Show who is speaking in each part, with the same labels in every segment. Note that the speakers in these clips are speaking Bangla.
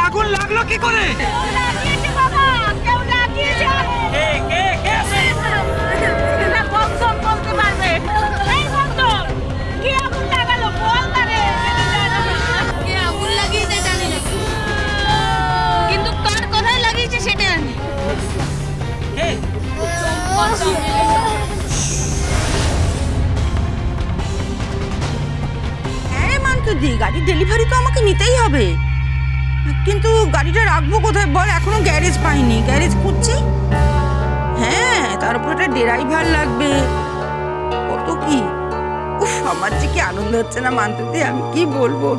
Speaker 1: আগুন লাগলো কি করে?
Speaker 2: কিন্তু কার কোথায় লাগিয়েছে সেটা জানি।
Speaker 3: হ্যাঁ মান্টুদি, গাড়ির ডেলিভারি তো আমাকে নিতেই হবে, কিন্তু গাড়িটা রাখবো কোথায় বল? এখনো গ্যারেজ পাইনি, গ্যারেজ খুঁজছি। হ্যাঁ, তার উপর একটা ড্রাইভার লাগবে, কত কি। উফ, আমার যে কি আনন্দ হচ্ছে না মান্টুদি, আমি কি বলবো।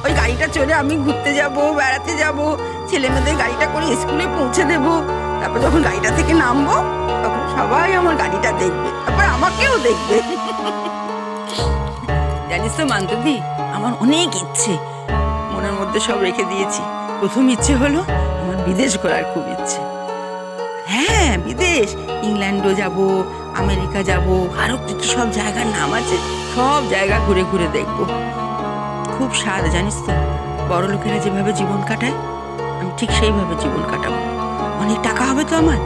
Speaker 3: ওই গাড়িটা চড়ে আমি ঘুরতে যাব, বেড়াতে যাব, ছেলে মেয়েদের গাড়িটা করে স্কুলে পৌঁছে দেবো। তারপর যখন গাড়িটা থেকে নামবো তখন সবাই আমার গাড়িটা দেখবে, তারপর আমাকেও দেখবে। জানিস তো মান্টুদি, আমার অনেক ইচ্ছে মনের মধ্যে সব রেখে দিয়েছি। প্রথম ইচ্ছে হলো আমার বিদেশ ঘোরার খুব ইচ্ছে। হ্যাঁ, বিদেশ, ইংল্যান্ডও যাব, আমেরিকা যাব, আরো কিছু সব জায়গার নাম আছে, সব জায়গা ঘুরে ঘুরে দেখব। খুব স্বাদ, জানিস তো, বড় লোকেরা যেভাবে জীবন কাটায় আমি ঠিক সেইভাবে জীবন কাটাবো। অনেক টাকা হবে তো আমার,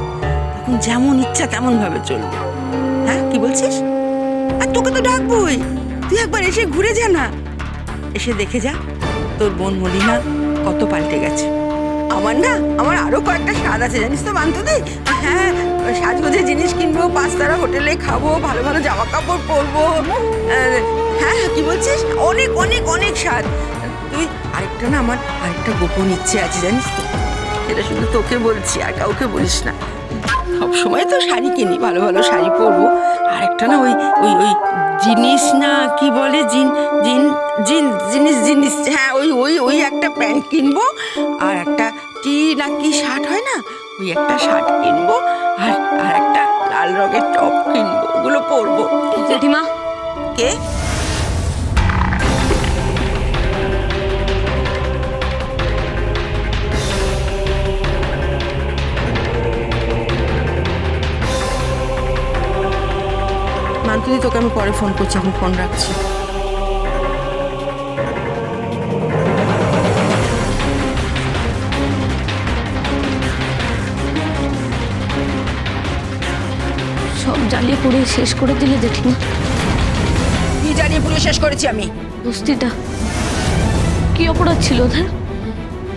Speaker 3: তখন যেমন ইচ্ছা তেমন ভাবে চলবে। হ্যাঁ, কি বলছিস? আর তোকে তো ডাকবোই, তুই একবার এসে ঘুরে যা না, এসে দেখে যা তোর বোন মলিনা কত পাল্টে গেছে। আমার আরো কয়েকটা স্বাদ আছে, জানিস তো মান্টুদি। হ্যাঁ, সাজগোজের জিনিস কিনবো, 5 তারা হোটেলে খাবো, ভালো ভালো জামা কাপড় পরবো। হ্যাঁ, কি বলছিস? অনেক অনেক অনেক স্বাদ। তুই আরেকটা না, আমার আরেকটা গোপন ইচ্ছে আছে, জানিস তো, সেটা শুধু তোকে বলছি, আর কাউকে বলিস না। সব সময় তো শাড়ি কিনি, ভালো ভালো শাড়ি পরবো। আর একটা না, ওই ওই ওই জিনিস না কি বলে, জিনিস, হ্যাঁ, ওই ওই ওই একটা প্যান্ট কিনবো, আর একটা টি না কি শার্ট হয় না, ওই একটা শার্ট কিনবো, আর আর একটা লাল রঙের টপ কিনবো, ওগুলো পরবো।
Speaker 2: জেঠিমা,
Speaker 3: কে? মান্টুদি, তোকে আমি পরে ফোন করছি, এখন ফোন রাখছি।
Speaker 2: সব জ্বালিয়ে পুড়িয়ে শেষ করে দিলে জেঠিমা।
Speaker 3: কি জ্বালিয়ে পুড়িয়ে শেষ করেছি আমি?
Speaker 2: বস্তিটা কি অপরাধ ছিল ওদের?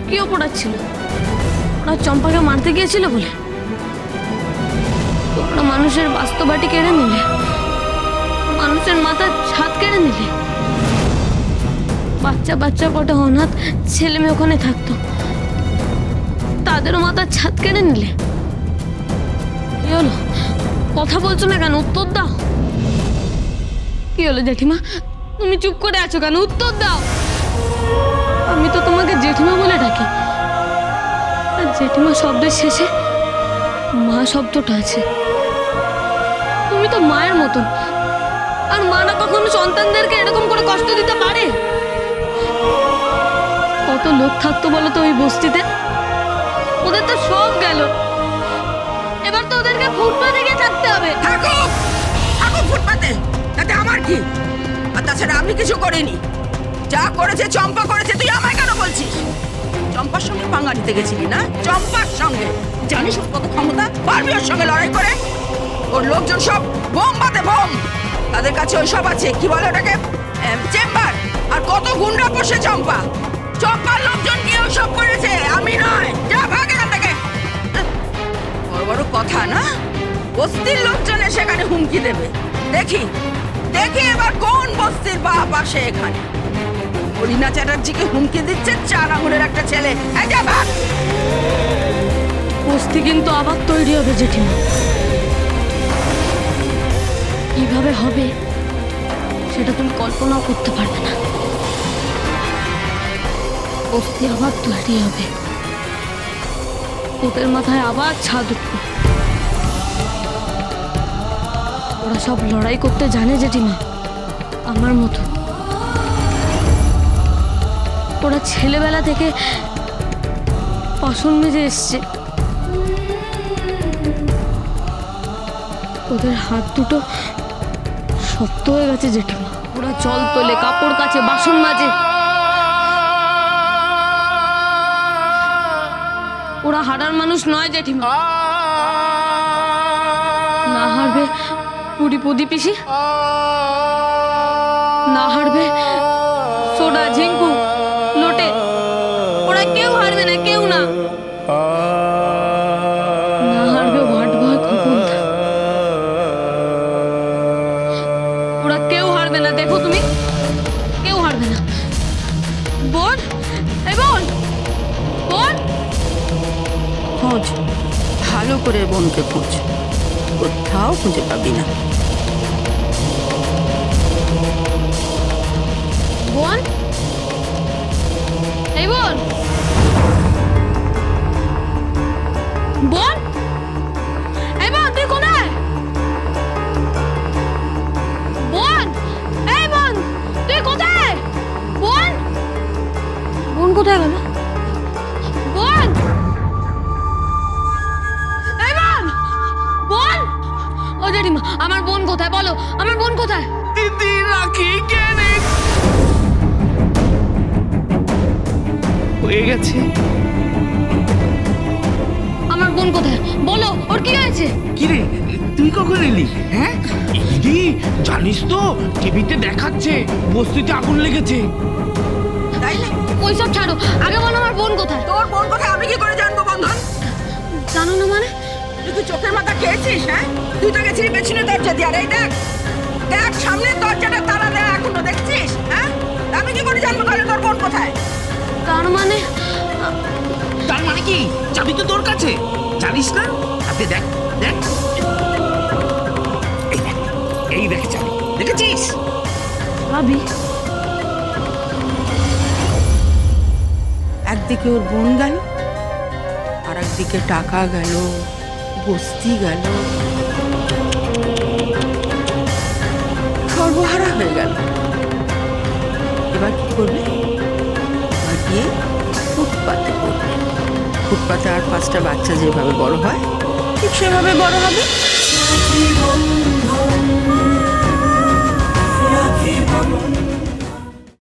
Speaker 2: কি অপরাধ ছিল? ওরা চম্পাকে মারতে গিয়েছিল বলে তোমরা মানুষের বাস্তবাটি কেড়ে নিলে, মানুষের মাথার ছাদ কেড়ে নিলে। বাচ্চা বাচ্চা কটা অনাথ ছেলে মেয়ে ওখানে থাকতো, তাদেরও মাথার ছাদ কেড়ে নিলে। কি হলো? কথা বলছো না কেন? উত্তর দাও। কি হলো জেঠিমা, তুমি চুপ করে আছো কেন? উত্তর দাও। আমি তো তোমাকে জেঠিমা বলে ডাকি, আর জেঠিমা শব্দের শেষে মা শব্দটা আছে। তুমি তো মায়ের মতন, আর মা না কখনো সন্তানদেরকে এরকম করে কষ্ট দিতে পারে? কত লোক থাকতো বলো তো ওই বস্তিতে, ওদের তো সব গেল, এবার তো ওদেরকে ফুটপাতে গিয়ে থাকতে হবে।
Speaker 3: থাকুক ফুটপাতে, তাতে আমার কি? আর তাছাড়া আমি কিছু করিনি, যা করেছে চম্পা করেছে। তুই আমায় কেন বলছিস? চম্পার সঙ্গে পাঙ্গা নিতে গেছিলি না? চম্পার সঙ্গে, জানিস ওর কত ক্ষমতা? পারবি ওর সঙ্গে লড়াই করে? ওর লোকজন সব বোম বাঁধে, বোম। তাদের কাছে ওই সব আছে, কি বলে ওটাকে, চেম্বার। আর কত গুন্ডা বসে চম্পার লোকজন গিয়ে সব করেছে, আমি নয়। যা, ভাগ এখান থেকে। বড় বড় কথা না, বস্তির লোকজন সেখানে হুমকি দেবে। দেখি এবার কোন বস্তির বাপ আসে এখানে। মলিনা চ্যাটার্জিকে হুমকি দিচ্ছে 4 আঙুলের একটা ছেলে। এই যা, ভাগ।
Speaker 2: বস্তি কিন্তু আবার তৈরি হবে জেঠিমা। কিভাবে হবে সেটা তুমি কল্পনাও করতে পারবে না। বস্তি আবার তৈরি হবে, ওদের মাথায় আবার ছাদ উঠবে। ওরা সব লড়াই করতে জানে জেঠিমা, আমার মতো। ওরা ছেলেবেলা থেকে বাসন মেজে এসছে, ওদের হাত দুটো শক্ত হয়ে গেছে জেঠিমা। ওরা জল তোলে, কাপড় কাচে, বাসন মাজে। হারার মানুষ নয় জেঠিমা। না হারবে পুরি পুদি পিসি, না হারবে সোডা ঝিঙ্কু লোটে, ওরা কেউ হারবে না, কেউ না। না হারবে ভাট ভয় খোকন, ওরা কেউ হারবে না, দেখো তুমি, কেউ হারবে না। বোন, এই বোন, বোন,
Speaker 3: খোঁজ, ভালো করে বোনকে খোঁজ, কোথাও খুঁজে পাবি না।
Speaker 2: বোন, এই বোন, বোন, এই বোন, তুই কোথায়? বোন, এই বোন, তুই কোথায়? বোন, বোন কোথায় গেল? বোন, এই বোন, বোন, ও জেঠিমা, আমার বোন কোথায় বলো, আমার বোন কোথায়?
Speaker 1: দিদি রাখি কেনে হয়ে গেছে।
Speaker 2: আমার বোন কোথায় বলো, ওর কি হয়েছে?
Speaker 1: কিরে তুই কখন এলি? হ্যাঁ দিদি, জানিস তো টিভিতে দেখাচ্ছে বস্তিতে আগুন লেগেছে।
Speaker 3: তাই না?
Speaker 2: ওই সব ছাড়ো, আগে বলো আমার বোন কোথায়?
Speaker 3: তোর বোন কোথায় আমি কি করে জানবো বন্ধন?
Speaker 2: জানো না মানে?
Speaker 3: তুই কি চোখের মাথা খেয়েছিস? হ্যাঁ, তুই তো গেছিলি পেছনে দরজা দিয়ে, আর এই দেখ, দেখ সামনের দরজাটা তালা দেয়া এখনো, দেখছিস? হ্যাঁ, তা আমি কি করে জানবো তাহলে তোর বোন কোথায়?
Speaker 2: তার মানে
Speaker 1: তার মানে কি চাবি তো তোর কাছে, জানিস না? হাতে দেখ দেখ, এই দেখ, এই দেখ চাবি, দেখেছিস?
Speaker 2: ভাবি
Speaker 3: একদিকে ওর বোন গেল, আর একদিকে টাকা গেল, বস্তি গেল, সর্বহারা হয়ে গেল। এবার কি করবে? এবার গিয়ে ফুটপাতে পড়বে। ফুটপাতে আর 5টা বাচ্চা যেভাবে বড় হয়, ঠিক সেভাবে বড় হবে।
Speaker 4: রাখি বন্ধন